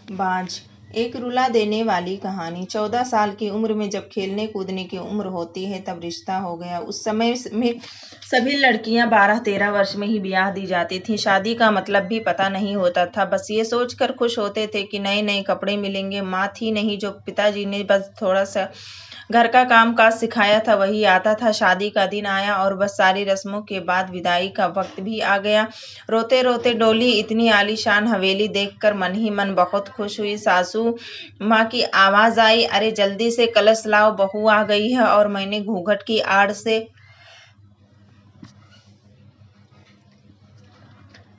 बाज। एक रुला देने वाली कहानी। 14 साल की उम्र में जब खेलने कूदने की उम्र होती है तब रिश्ता हो गया। उस समय में सभी लड़कियां 12-13 वर्ष में ही ब्याह दी जाती थी। शादी का मतलब भी पता नहीं होता था। बस ये सोचकर खुश होते थे कि नए नए कपड़े मिलेंगे। माँ थी नहीं, जो पिताजी ने बस थोड़ा सा घर का काम काज सिखाया था वही आता था। शादी का दिन आया और बस सारी रस्मों के बाद विदाई का वक्त भी आ गया। रोते रोते डोली। इतनी आलीशान हवेली देखकर मन ही मन बहुत खुश हुई। सासू माँ की आवाज आई, अरे जल्दी से कलश लाओ, बहू आ गई है। और मैंने घूंघट की आड़ से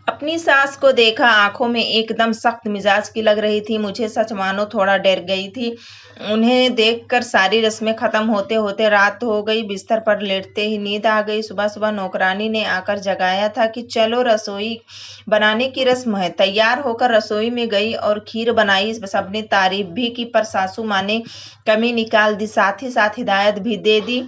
अपनी सास को देखा। आंखों में एकदम सख्त मिजाज की लग रही थी। मुझे सच मानो थोड़ा डर गई थी। उन्हें देखकर सारी रस्में खत्म होते होते रात हो गई। बिस्तर पर लेटते ही नींद आ गई। सुबह सुबह नौकरानी ने आकर जगाया था कि चलो रसोई बनाने की रस्म है। तैयार होकर रसोई में गई और खीर बनाई। सबने तारीफ भी की, पर सासू माँ ने कमी निकाल दी। साथ ही साथ हिदायत भी दे दी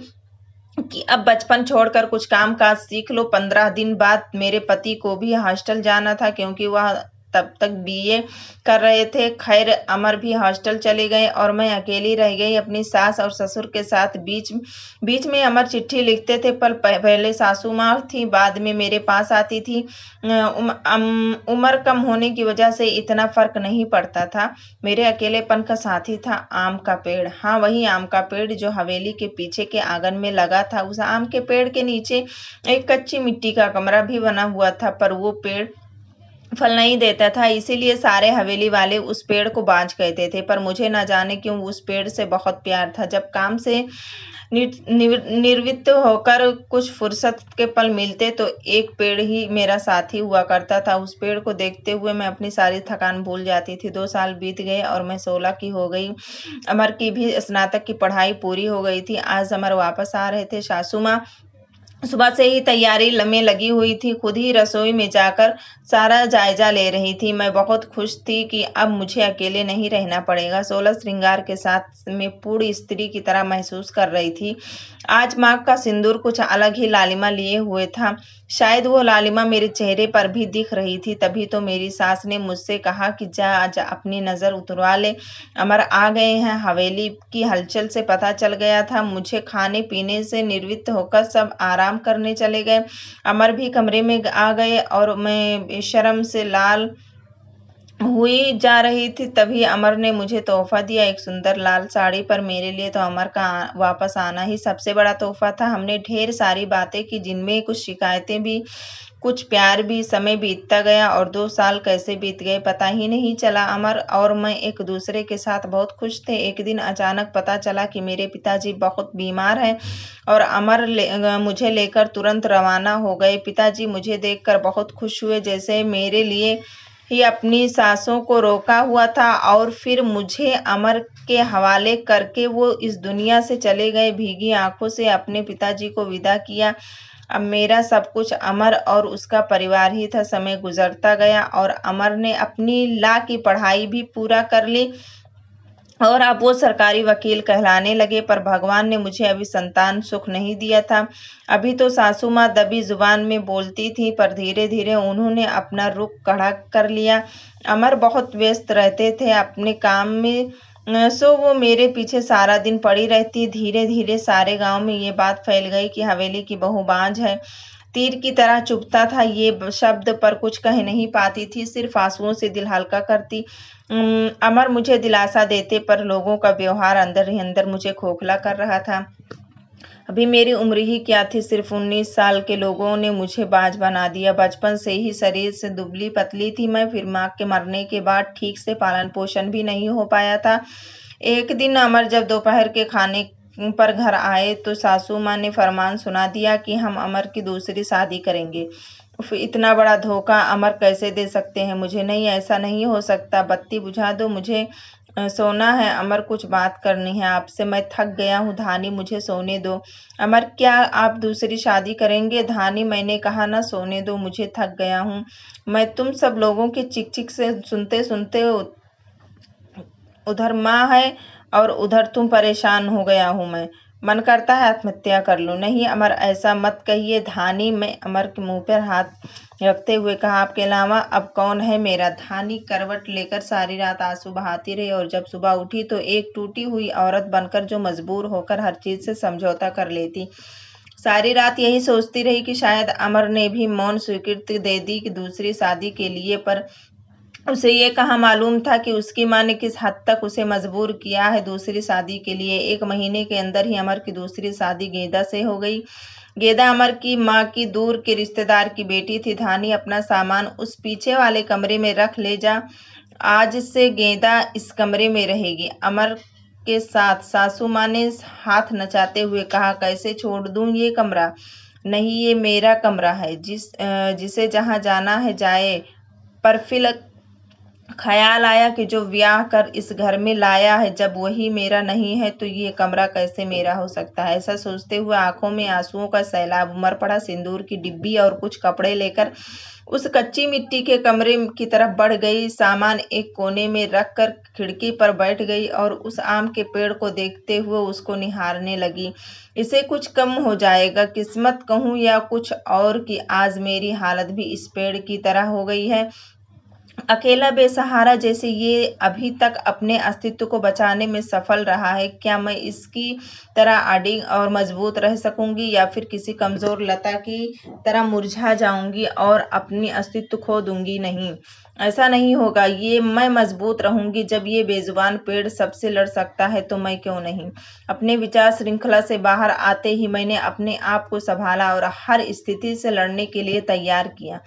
कि अब बचपन छोड़कर कुछ काम काज सीख लो। 15 दिन बाद मेरे पति को भी हॉस्टल जाना था, क्योंकि वह तब तक बीए कर रहे थे। खैर अमर भी हॉस्टल चले गए और मैं अकेली रह गई अपनी सास और ससुर के साथ। बीच बीच में अमर चिट्ठी लिखते थे, पर पहले सासू माँ थी, बाद में मेरे पास आती थी। उम्र कम होने की वजह से इतना फर्क नहीं पड़ता था। मेरे अकेलेपन का साथी था आम का पेड़। हाँ, वही आम का पेड़ जो हवेली के पीछे के आंगन में लगा था। उस आम के पेड़ के नीचे एक कच्ची मिट्टी का कमरा भी बना हुआ था, पर वो पेड़ फल नहीं देता था, इसीलिए सारे हवेली वाले उस पेड़ को बांझ कहते थे। पर मुझे न जाने क्यों उस पेड़ से बहुत प्यार था। जब काम से निवृत्त होकर कुछ फुर्सत के पल मिलते तो एक पेड़ ही मेरा साथी हुआ करता था। उस पेड़ को देखते हुए मैं अपनी सारी थकान भूल जाती थी। 2 साल बीत गए और मैं 16 की हो गई। अमर की भी स्नातक की पढ़ाई पूरी हो गई थी। आज अमर वापस आ रहे थे। सासू माँ सुबह से ही तैयारी में लगी हुई थी। खुद ही रसोई में जाकर सारा जायजा ले रही थी। मैं बहुत खुश थी कि अब मुझे अकेले नहीं रहना पड़ेगा। 16 श्रृंगार के साथ मैं पूरी स्त्री की तरह महसूस कर रही थी। आज माँ का सिंदूर कुछ अलग ही लालिमा लिए हुए था। शायद वो लालिमा मेरे चेहरे पर भी दिख रही थी। तभी तो मेरी सास ने मुझसे कहा कि जा जा अपनी नजर उतरवा ले, अमर आ गए हैं। हवेली की हलचल से पता चल गया था। मुझे खाने पीने से निवृत्त होकर सब आराम करने चले गए। अमर भी कमरे में आ गए और मैं शर्म से लाल हुई जा रही थी। तभी अमर ने मुझे तोहफा दिया, एक सुंदर लाल साड़ी। पर मेरे लिए तो अमर का वापस आना ही सबसे बड़ा तोहफा था। हमने ढेर सारी बातें की, जिनमें कुछ शिकायतें भी, कुछ प्यार भी। समय बीतता गया और 2 साल कैसे बीत गए पता ही नहीं चला। अमर और मैं एक दूसरे के साथ बहुत खुश थे। एक दिन अचानक पता चला कि मेरे पिताजी बहुत बीमार हैं और अमर मुझे लेकर तुरंत रवाना हो गए। पिताजी मुझे देखकर बहुत खुश हुए, जैसे मेरे लिए ही अपनी सांसों को रोका हुआ था, और फिर मुझे अमर के हवाले करके वो इस दुनिया से चले गए। भीगी आंखों से अपने पिताजी को विदा किया। अब मेरा सब कुछ अमर और उसका परिवार ही था। समय गुजरता गया और अमर ने अपनी लॉ की पढ़ाई भी पूरा कर ली और अब वो सरकारी वकील कहलाने लगे। पर भगवान ने मुझे अभी संतान सुख नहीं दिया था। अभी तो सासू माँ दबी जुबान में बोलती थी, पर धीरे धीरे उन्होंने अपना रुख कड़ा कर लिया। अमर बहुत व्यस्त रहते थे अपने काम में, सो वो मेरे पीछे सारा दिन पड़ी रहती। धीरे धीरे सारे गांव में ये बात फैल गई कि हवेली की बहू बांझ है। तीर की तरह चुभता था ये शब्द, पर कुछ कह नहीं पाती थी, सिर्फ आंसुओं से दिल हल्का करती। अमर मुझे दिलासा देते, पर लोगों का व्यवहार अंदर ही अंदर मुझे खोखला कर रहा था। अभी मेरी उम्र ही क्या थी, सिर्फ 19 साल के लोगों ने मुझे बाज बना दिया। बचपन से ही शरीर से दुबली पतली थी मैं, फिर माँ के मरने के बाद ठीक से पालन पोषण भी नहीं हो पाया था। एक दिन अमर जब दोपहर के खाने पर घर आए तो सासू माँ ने फरमान सुना दिया कि हम अमर की दूसरी शादी करेंगे। उफ, इतना बड़ा धोखा अमर कैसे दे सकते हैं मुझे? नहीं, ऐसा नहीं हो सकता। बत्ती बुझा दो, मुझे सोना है। अमर, कुछ बात करनी है आपसे। मैं थक गया हूँ धानी, मुझे सोने दो। अमर, क्या आप दूसरी शादी करेंगे? धानी, मैंने कहा ना, सोने दो, मुझे थक गया हूँ। मैं तुम सब लोगों की चिक चिक से सुनते सुनते उधर माँ है और उधर तुम, परेशान हो गया हूँ मैं। मन करता है आत्महत्या कर लूं। नहीं अमर, ऐसा मत कहिए। धानी में अमर के मुंह पर हाथ रखते हुए कहा, आपके अलावा अब कौन है मेरा। धानी करवट लेकर सारी रात आंसू बहाती रही और जब सुबह उठी तो एक टूटी हुई औरत बनकर जो मजबूर होकर हर चीज से समझौता कर लेती। सारी रात यही सोचती रही कि शायद अमर ने भी मौन स्वीकृति दे दी कि दूसरी शादी के लिए, पर उसे ये कहाँ मालूम था कि उसकी माँ ने किस हद तक उसे मजबूर किया है दूसरी शादी के लिए। 1 महीने के अंदर ही अमर की दूसरी शादी गेदा से हो गई। गेदा अमर की माँ की दूर के रिश्तेदार की बेटी थी। धानी, अपना सामान उस पीछे वाले कमरे में रख ले जा। आज से गेदा इस कमरे में रहेगी। अमर के साथ सासू माँ ने हाथ नचाते हुए कहा, कैसे छोड़ दूं ये कमरा। नहीं, ये मेरा कमरा है, जिसे जहाँ जाना है जाए। पर फिर ख्याल आया कि जो ब्याह कर इस घर में लाया है, जब वही मेरा नहीं है तो ये कमरा कैसे मेरा हो सकता है। ऐसा सोचते हुए आंखों में आंसुओं का सैलाब उमड़ पड़ा। सिंदूर की डिब्बी और कुछ कपड़े लेकर उस कच्ची मिट्टी के कमरे की तरफ बढ़ गई। सामान एक कोने में रखकर खिड़की पर बैठ गई और उस आम के पेड़ को देखते हुए उसको निहारने लगी। इसे कुछ कम हो जाएगा, किस्मत कहूँ या कुछ और, कि आज मेरी हालत भी इस पेड़ की तरह हो गई है। अकेला बेसहारा जैसे ये अभी तक अपने अस्तित्व को बचाने में सफल रहा है, क्या मैं इसकी तरह अडिग और मजबूत रह सकूंगी, या फिर किसी कमजोर लता की तरह मुरझा जाऊंगी और अपनी अस्तित्व खो दूंगी। नहीं, ऐसा नहीं होगा। ये मैं मजबूत रहूंगी। जब ये बेजुबान पेड़ सबसे लड़ सकता है तो मैं क्यों नहीं। अपने विचार श्रृंखला से बाहर आते ही मैंने अपने आप को संभाला और हर स्थिति से लड़ने के लिए तैयार किया।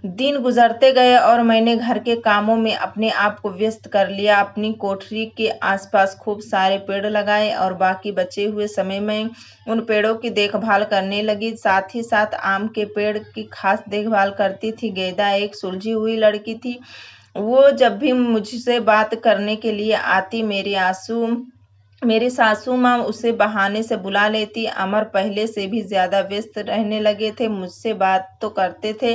दिन गुजरते गए और मैंने घर के कामों में अपने आप को व्यस्त कर लिया। अपनी कोठरी के आसपास खूब सारे पेड़ लगाए और बाकी बचे हुए समय में उन पेड़ों की देखभाल करने लगी। साथ ही साथ आम के पेड़ की खास देखभाल करती थी। गेदा एक सुलझी हुई लड़की थी। वो जब भी मुझसे बात करने के लिए आती, मेरी सासू माँ उसे बहाने से बुला लेती। अमर पहले से भी ज्यादा व्यस्त रहने लगे थे। मुझसे बात तो करते थे,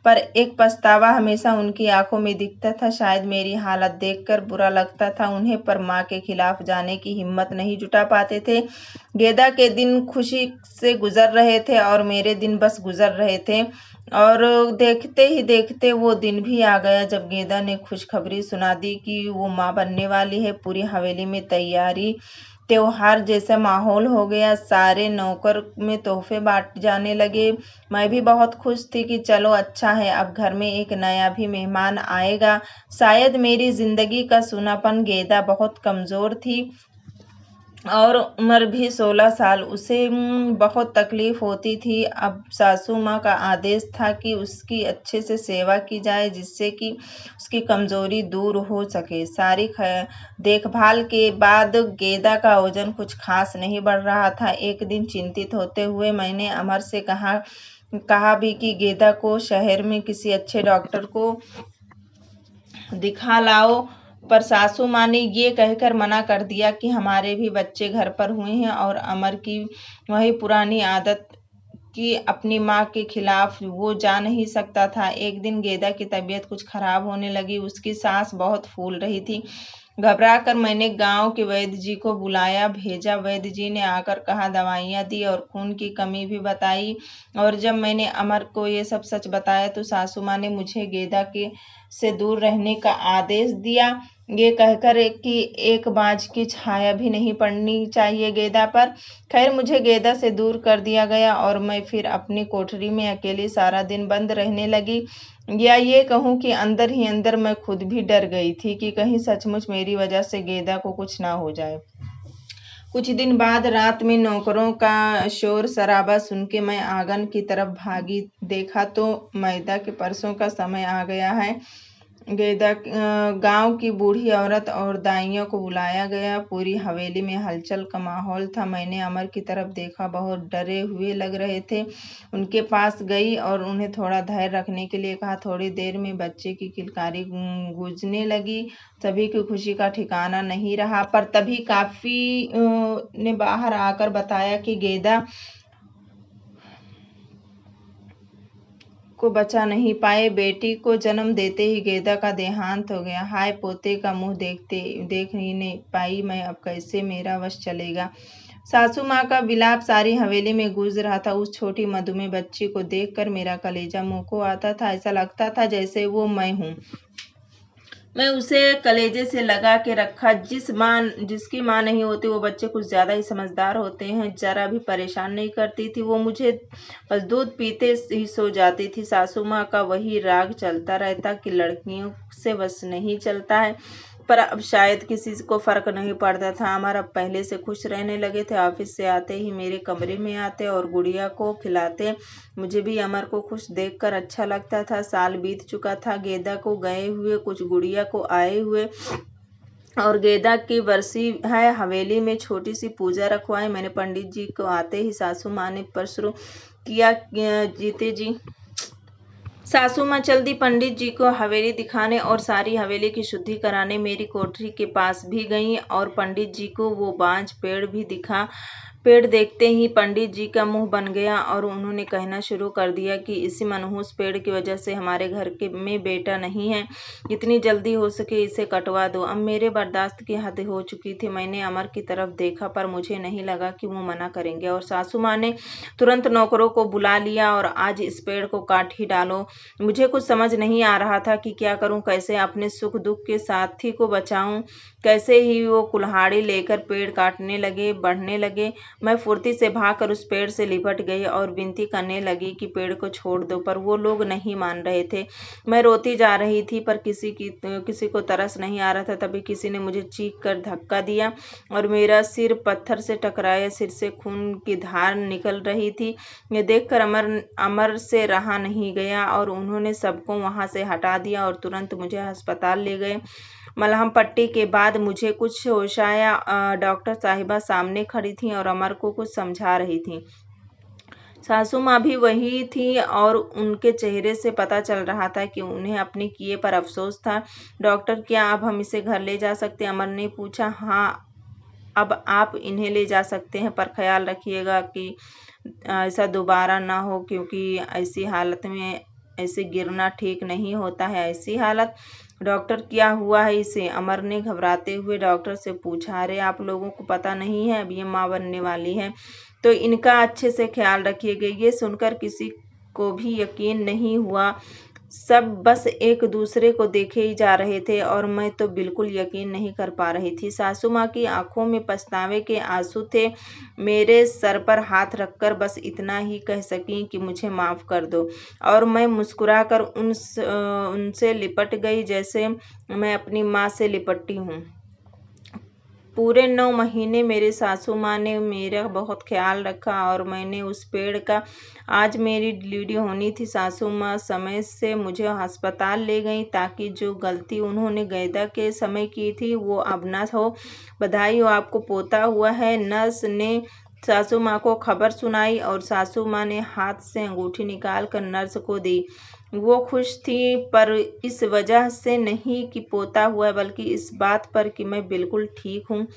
पर एक पछतावा हमेशा उनकी आंखों में दिखता था। शायद मेरी हालत देखकर बुरा लगता था उन्हें, पर माँ के खिलाफ जाने की हिम्मत नहीं जुटा पाते थे। गेदा के दिन खुशी से गुजर रहे थे और मेरे दिन बस गुजर रहे थे। और देखते ही देखते वो दिन भी आ गया जब गेदा ने खुशखबरी सुना दी कि वो माँ बनने वाली है। पूरी हवेली में तैयारी, त्योहार जैसा माहौल हो गया। सारे नौकर में तोहफे बांटे जाने लगे। मैं भी बहुत खुश थी कि चलो अच्छा है, अब घर में एक नया भी मेहमान आएगा। शायद मेरी जिंदगी का सूनापन। गेदा बहुत कमजोर थी और उम्र भी 16 साल। उसे बहुत तकलीफ होती थी। अब सासू माँ का आदेश था कि उसकी अच्छे से सेवा की जाए, जिससे कि उसकी कमजोरी दूर हो सके। सारी देखभाल के बाद गेदा का वजन कुछ खास नहीं बढ़ रहा था। एक दिन चिंतित होते हुए मैंने अमर से कहा भी कि गेदा को शहर में किसी अच्छे डॉक्टर को दिखा लाओ, पर सासू माँ ने ये कहकर मना कर दिया कि हमारे भी बच्चे घर पर हुए हैं और अमर की वही पुरानी आदत कि अपनी माँ के खिलाफ वो जा नहीं सकता था। एक दिन गेदा की तबीयत कुछ खराब होने लगी। उसकी सांस बहुत फूल रही थी। घबरा कर मैंने गांव के वैद्य जी को बुलाया भेजा। वैद्य जी ने आकर कहा, दवाइयाँ दी और खून की कमी भी बताई। और जब मैंने अमर को ये सब सच बताया तो सासू माँ ने मुझे गेदा के से दूर रहने का आदेश दिया, ये कहकर कि एक बाज की छाया भी नहीं पड़नी चाहिए गेदा पर। खैर, मुझे गेदा से दूर कर दिया गया और मैं फिर अपनी कोठरी में अकेली सारा दिन बंद रहने लगी। या ये कहूँ कि अंदर ही अंदर मैं खुद भी डर गई थी कि कहीं सचमुच मेरी वजह से गेदा को कुछ ना हो जाए। कुछ दिन बाद रात में नौकरों का शोर शराबा सुन के मैं आंगन की तरफ भागी। देखा तो मैदा के परसों का समय आ गया है। गेदा गांव की बूढ़ी औरत और दाइयों को बुलाया गया। पूरी हवेली में हलचल का माहौल था। मैंने अमर की तरफ देखा, बहुत डरे हुए लग रहे थे। उनके पास गई और उन्हें थोड़ा धैर्य रखने के लिए कहा। थोड़ी देर में बच्चे की किलकारी गूंजने लगी। सभी की खुशी का ठिकाना नहीं रहा, पर तभी काफी ने बाहर आकर बताया कि गेदा को बचा नहीं पाए। बेटी को जन्म देते ही गेदा का देहांत हो गया। हाय, पोते का मुंह देख ही नहीं पाई मैं, अब कैसे मेरा वश चलेगा। सासू माँ का विलाप सारी हवेली में गूंज रहा था। उस छोटी मधुमेह बच्ची को देखकर मेरा कलेजा मुंह को आता था। ऐसा लगता था जैसे वो मैं हूँ। मैं उसे कलेजे से लगा के रखा। जिसकी माँ नहीं होती वो बच्चे कुछ ज़्यादा ही समझदार होते हैं। ज़रा भी परेशान नहीं करती थी वो मुझे, बस दूध पीते ही सो जाती थी। सासू माँ का वही राग चलता रहता कि लड़कियों से बस नहीं चलता है, पर अब शायद किसी को फ़र्क नहीं पड़ता था। अमर अब पहले से खुश रहने लगे थे। ऑफिस से आते ही मेरे कमरे में आते और गुड़िया को खिलाते। मुझे भी अमर को खुश देखकर अच्छा लगता था। साल बीत चुका था, गेंदा को गए हुए, कुछ गुड़िया को आए हुए, और गेंदा की बरसी है। हवेली में छोटी सी पूजा रखवाई मैंने। पंडित जी को आते ही सासू माँ ने शुरू किया, जीते जी। सासू माँ चल दी पंडित जी को हवेली दिखाने और सारी हवेली की शुद्धि कराने। मेरी कोठरी के पास भी गईं और पंडित जी को वो बांझ पेड़ भी दिखा। पेड़ देखते ही पंडित जी का मुंह बन गया और उन्होंने कहना शुरू कर दिया कि इसी मनहूस पेड़ की वजह से हमारे घर में बेटा नहीं है। जितनी जल्दी हो सके इसे कटवा दो। अब मेरे बर्दाश्त की हद हो चुकी थी। मैंने अमर की तरफ देखा, पर मुझे नहीं लगा कि वो मना करेंगे, और सासू माँ ने तुरंत नौकरों को बुला लिया और आज इस पेड़ को काट ही डालो। मुझे कुछ समझ नहीं आ रहा था कि क्या करूं, कैसे अपने सुख दुख के साथी को बचाऊं। कैसे ही वो कुल्हाड़ी लेकर पेड़ काटने लगे, बढ़ने लगे। मैं फुर्ती से भागकर उस पेड़ से लिपट गई और विनती करने लगी कि पेड़ को छोड़ दो, पर वो लोग नहीं मान रहे थे। मैं रोती जा रही थी, पर किसी को तरस नहीं आ रहा था। तभी किसी ने मुझे चीख कर धक्का दिया और मेरा सिर पत्थर से टकराया। सिर से खून की धार निकल रही थी। ये देखकर अमर से रहा नहीं गया और उन्होंने सबको वहां से हटा दिया और तुरंत मुझे अस्पताल ले गए। मलहम पट्टी के बाद मुझे कुछ होश आया। डॉक्टर साहिबा सामने खड़ी थी और अमर को कुछ समझा रही थी। सासू माँ भी वही थी और उनके चेहरे से पता चल रहा था कि उन्हें अपने किए पर अफसोस था। डॉक्टर, क्या अब हम इसे घर ले जा सकते हैं? अमर ने पूछा। हाँ, अब आप इन्हें ले जा सकते हैं, पर ख्याल रखिएगा कि ऐसा दोबारा ना हो, क्योंकि ऐसी हालत में ऐसे गिरना ठीक नहीं होता है। ऐसी हालत? डॉक्टर, क्या हुआ है इसे? अमर ने घबराते हुए डॉक्टर से पूछा। अरे, आप लोगों को पता नहीं है, अब ये माँ बनने वाली है, तो इनका अच्छे से ख्याल रखिएगा। ये सुनकर किसी को भी यकीन नहीं हुआ। सब बस एक दूसरे को देखे ही जा रहे थे और मैं तो बिल्कुल यकीन नहीं कर पा रही थी। सासू माँ की आंखों में पछतावे के आंसू थे। मेरे सर पर हाथ रखकर बस इतना ही कह सकी कि मुझे माफ़ कर दो, और मैं मुस्कुराकर उनसे लिपट गई जैसे मैं अपनी माँ से लिपटी हूँ। पूरे 9 महीने मेरे सासू माँ ने मेरा बहुत ख्याल रखा और मैंने उस पेड़ का। आज मेरी डिलीवरी होनी थी। सासू माँ समय से मुझे अस्पताल ले गई ताकि जो गलती उन्होंने गेंदा के समय की थी वो अब न हो। बधाई हो, आपको पोता हुआ है। नर्स ने सासू माँ को खबर सुनाई और सासू माँ ने हाथ से अंगूठी निकाल कर नर्स को दी। वो खुश थी, पर इस वजह से नहीं कि पोता हुआ, बल्कि इस बात पर कि मैं बिल्कुल ठीक हूँ।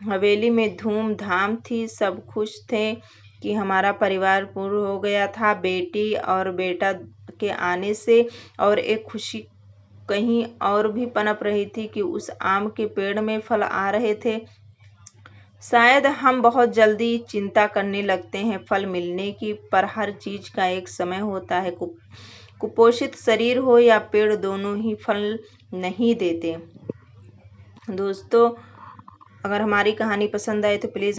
हवेली में धूम धाम थी। सब खुश थे कि हमारा परिवार पूर्ण हो गया था बेटी और बेटा के आने से, और एक खुशी कहीं और भी पनप रही थी कि उस आम के पेड़ में फल आ रहे थे। शायद हम बहुत जल्दी चिंता करने लगते हैं फल मिलने की, पर हर चीज का एक समय होता है। कुपोषित शरीर हो या पेड़, दोनों ही फल नहीं देते। दोस्तों, अगर हमारी कहानी पसंद आए तो प्लीज़